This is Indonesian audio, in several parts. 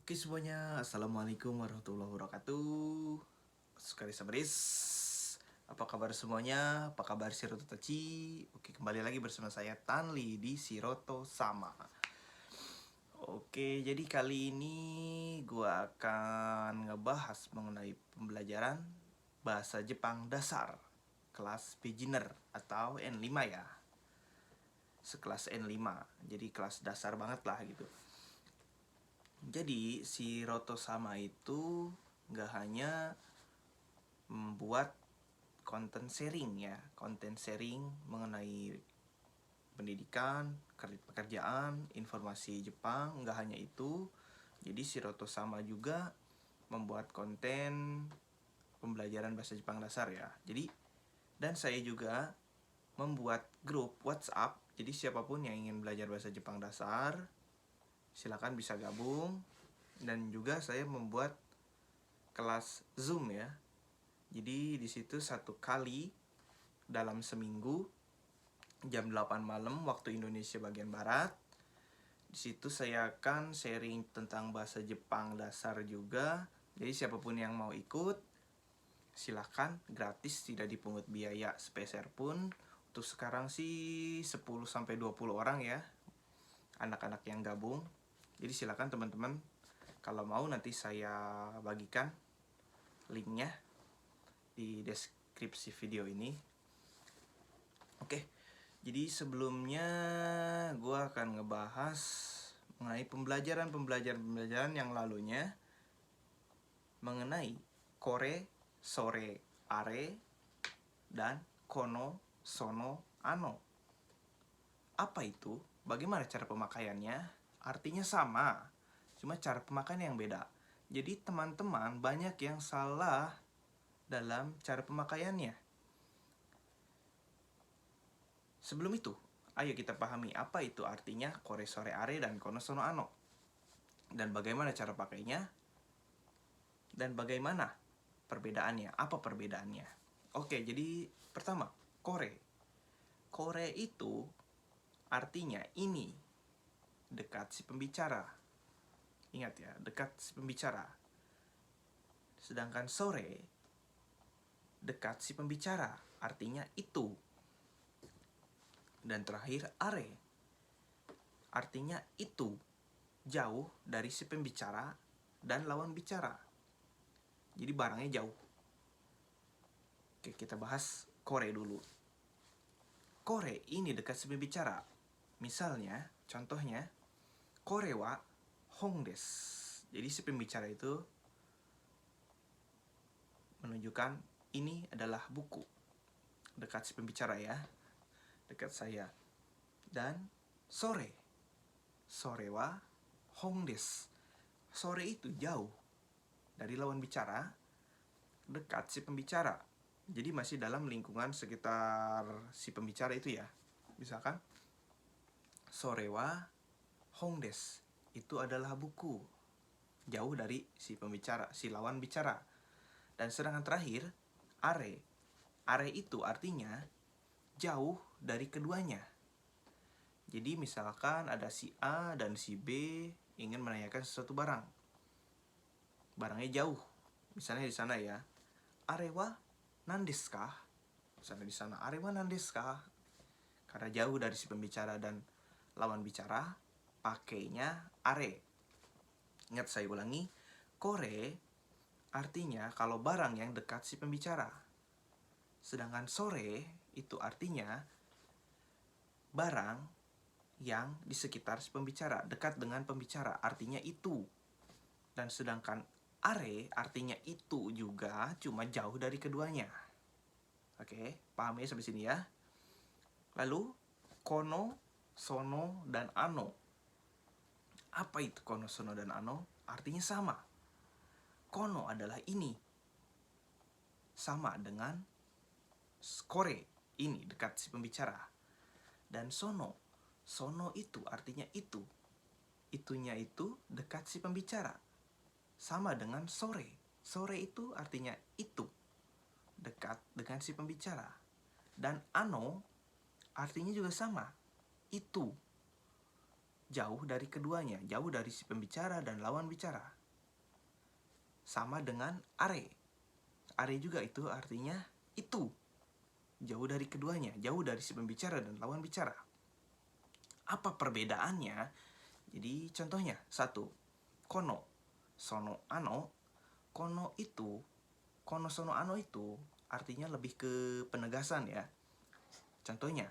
Oke semuanya, Assalamualaikum warahmatullahi wabarakatuh. Sekali sabris. Apa kabar semuanya? Apa kabar Siroto Tachi? Oke, kembali lagi bersama saya Tanli di Siroto Sama. Oke, jadi kali ini gua akan ngebahas mengenai pembelajaran bahasa Jepang dasar kelas beginner atau N5 ya. Sekelas N5. Jadi kelas dasar banget lah gitu. Jadi si Roto Sama itu nggak hanya membuat konten sharing ya, konten sharing mengenai pendidikan, pekerjaan, informasi Jepang, nggak hanya itu. Jadi si Roto Sama juga membuat konten pembelajaran bahasa Jepang dasar ya. Jadi dan saya juga membuat grup WhatsApp. Jadi siapapun yang ingin belajar bahasa Jepang dasar, silakan bisa gabung. Dan juga saya membuat kelas Zoom ya. Jadi di situ satu kali dalam seminggu jam 8 malam waktu Indonesia bagian barat. Di situ saya akan sharing tentang bahasa Jepang dasar juga. Jadi siapapun yang mau ikut silahkan, gratis, tidak dipungut biaya sepeser pun. Untuk sekarang sih 10-20 orang ya anak-anak yang gabung. Jadi silakan teman-teman, kalau mau nanti saya bagikan linknya di deskripsi video ini. Oke, jadi sebelumnya gue akan ngebahas mengenai pembelajaran yang lalunya mengenai kore, sore, are, dan kono, sono, ano. Apa itu? Bagaimana cara pemakaiannya? Artinya sama, cuma cara pemakaian yang beda. Jadi teman-teman banyak yang salah dalam cara pemakaiannya. Sebelum itu, ayo kita pahami apa itu artinya kore, sore, are, dan kono, sono, ano. Dan bagaimana cara pakainya. Dan bagaimana perbedaannya. Apa perbedaannya? Oke, jadi pertama, kore. Kore itu artinya ini, dekat si pembicara. Ingat ya, dekat si pembicara. Sedangkan sore, dekat si pembicara, artinya itu. Dan terakhir, are, artinya itu, jauh dari si pembicara dan lawan bicara. Jadi barangnya jauh. Oke, kita bahas kore dulu. Kore ini dekat si pembicara. Misalnya, contohnya, kore wa hong desu. Jadi si pembicara itu menunjukkan ini adalah buku. Dekat si pembicara ya, dekat saya. Dan sore, sore wa hong desu. Sore itu jauh dari lawan bicara, dekat si pembicara. Jadi masih dalam lingkungan sekitar si pembicara itu ya. Misalkan sore wa hong desu, itu adalah buku, jauh dari si pembicara, si lawan bicara. Dan sedangkan terakhir, are. Are itu artinya jauh dari keduanya. Jadi misalkan ada si A dan si B ingin menanyakan sesuatu barang. Barangnya jauh. Misalnya di sana ya. Are wa nan desu ka? Misalnya di sana, are wa nan desu ka? Karena jauh dari si pembicara dan lawan bicara, pakainya are. Ingat, saya ulangi, kore artinya kalau barang yang dekat si pembicara. Sedangkan sore itu artinya barang yang di sekitar si pembicara, dekat dengan pembicara, artinya itu. Dan sedangkan are artinya itu juga, cuma jauh dari keduanya. Oke, paham ya sampai sini ya? Lalu, kono, sono, dan ano. Apa itu kono, sono, dan ano? Artinya sama. Kono adalah ini. Sama dengan kore, ini, dekat si pembicara. Dan sono, sono itu artinya itu. Itunya itu dekat si pembicara. Sama dengan sore. Sore itu artinya itu, dekat dengan si pembicara. Dan ano artinya juga sama, itu. jauh dari keduanya, jauh dari si pembicara dan lawan bicara. Sama dengan are. Are juga itu artinya itu. Jauh dari keduanya, jauh dari si pembicara dan lawan bicara. Apa perbedaannya? Jadi contohnya, 1. Kono, sono, ano. Kono sono, ano itu artinya lebih ke penegasan ya. Contohnya,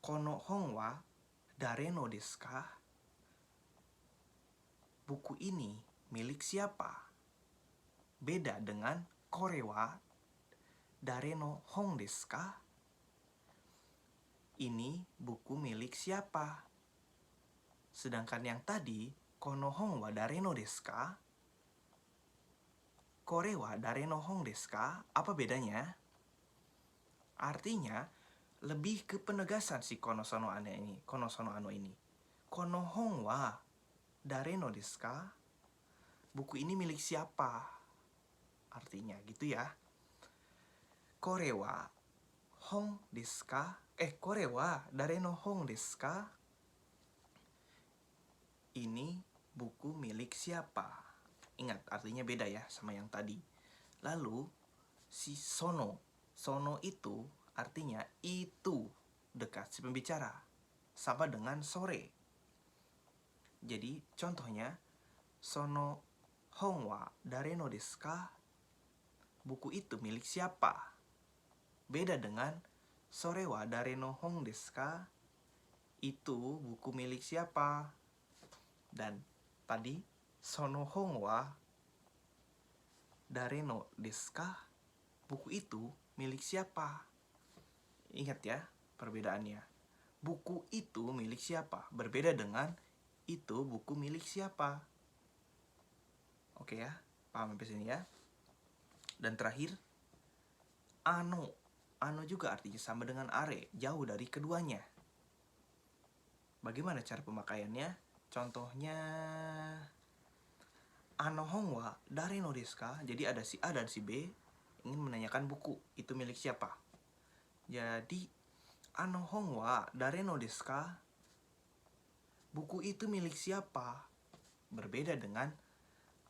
kono hong wa dare no desu ka? Buku ini milik siapa? Beda dengan kore wa dare no hong desu ka? Ini buku milik siapa? Sedangkan yang tadi, kono hong wa dare no desu ka? Kore wa dare no hong desu ka? Apa bedanya? Artinya, lebih ke penegasan si kono sono ano ini. Kono sono ano ini. Kono hong wa dare no desu ka? Buku ini milik siapa? Artinya gitu ya. Kore wa hong desu ka? Kore wa dare no hong desu ka? Ini buku milik siapa? Ingat, artinya beda ya sama yang tadi. Lalu, si sono. Sono itu artinya itu, dekat si pembicara. Sama dengan sore. Jadi, contohnya, sono hong wa dare no desu ka? Buku itu milik siapa? Beda dengan sore wa dare no hong desu ka? Itu buku milik siapa? Dan tadi, sono hong wa dare no desu ka? Buku itu milik siapa? Ingat ya perbedaannya. Buku itu milik siapa? Berbeda dengan itu buku milik siapa. Oke ya, paham sampai sini ya. Dan terakhir, ano. Ano juga artinya sama dengan are, jauh dari keduanya. Bagaimana cara pemakaiannya? Contohnya, ano hong wa dare no desu ka? Jadi ada si A dan si B ingin menanyakan buku itu milik siapa. Jadi, ano hong wa dare no desu ka? Buku itu milik siapa? Berbeda dengan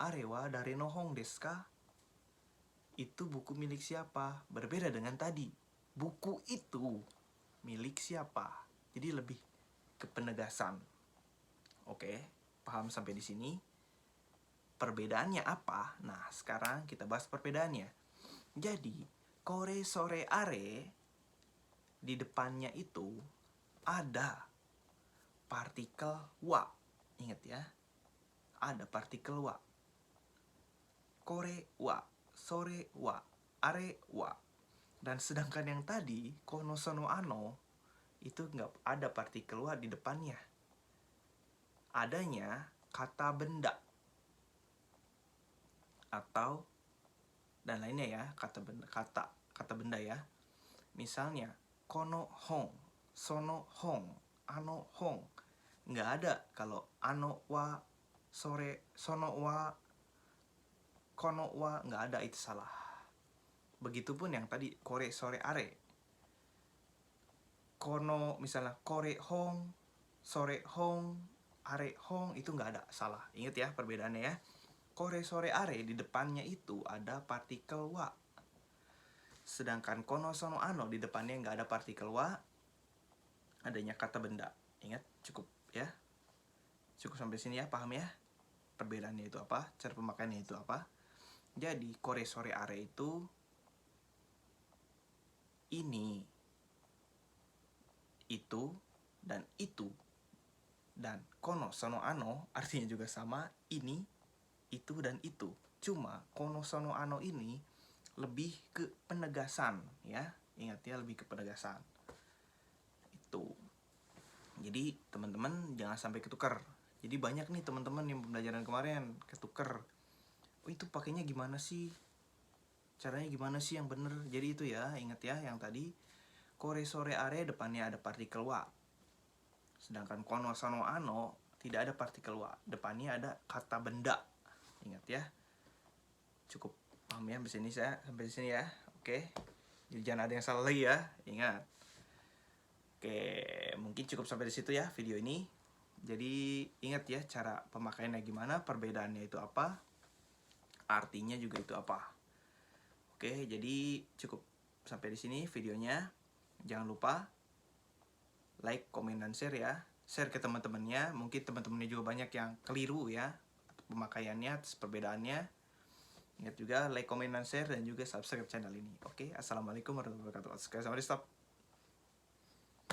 are wa dare no hong desu ka? Itu buku milik siapa? Berbeda dengan tadi. Buku itu milik siapa? Jadi lebih ke penegasan. Oke, paham sampai di sini? Perbedaannya apa? Nah, sekarang kita bahas perbedaannya. Jadi, kore sore are di depannya itu ada partikel wa. Ingat ya, ada partikel wa. Kore wa, sore wa, are wa. Dan sedangkan yang tadi, kono sono ano, itu nggak ada partikel wa di depannya. Adanya kata benda. Atau, dan lainnya ya, kata benda ya. Misalnya, kono hong, sono hong, ano hong. Nggak ada kalau ano wa, sore, sono wa, kono wa, nggak ada, itu salah. Begitupun yang tadi, kore, sore, are. Kono, misalnya, kore hong, sore hong, are hong, itu nggak ada, salah. Ingat ya perbedaannya ya. Kore, sore, are, di depannya itu ada partikel wa. Sedangkan kono, sono, ano, di depannya nggak ada partikel wa, adanya kata benda. Ingat, cukup ya. Cukup sampai sini ya, paham ya? Perbedaannya itu apa, cara pemakaiannya itu apa. Jadi, kore, sore, are itu ini, itu, dan itu. Dan kono, sono, ano artinya juga sama, ini, itu, dan itu. Cuma, kono, sono, ano ini lebih ke penegasan ya. Ingat ya, lebih ke penegasan. Itu. Jadi, teman-teman jangan sampai ketukar. Jadi banyak nih teman-teman yang pembelajaran kemarin ketuker. Oh, itu pakainya gimana sih? Caranya gimana sih yang bener? Jadi itu ya, ingat ya yang tadi. Kore sore are depannya ada partikel wa. Sedangkan kono sono ano tidak ada partikel wa. Depannya ada kata benda. Ingat ya. Cukup paham ya sampai sini ya. Oke. Jadi jangan ada yang salah lagi ya. Ingat. Oke, mungkin cukup sampai di situ ya video ini. Jadi ingat ya cara pemakaiannya gimana, perbedaannya itu apa, artinya juga itu apa. Oke, jadi cukup sampai di sini videonya. Jangan lupa like, komen, dan share ya. Share ke teman-temannya. Mungkin teman-temannya juga banyak yang keliru ya pemakaiannya, perbedaannya. Ingat juga like, komen, dan share, dan juga subscribe channel ini. Oke, assalamualaikum warahmatullahi wabarakatuh. Sekali sama di stop.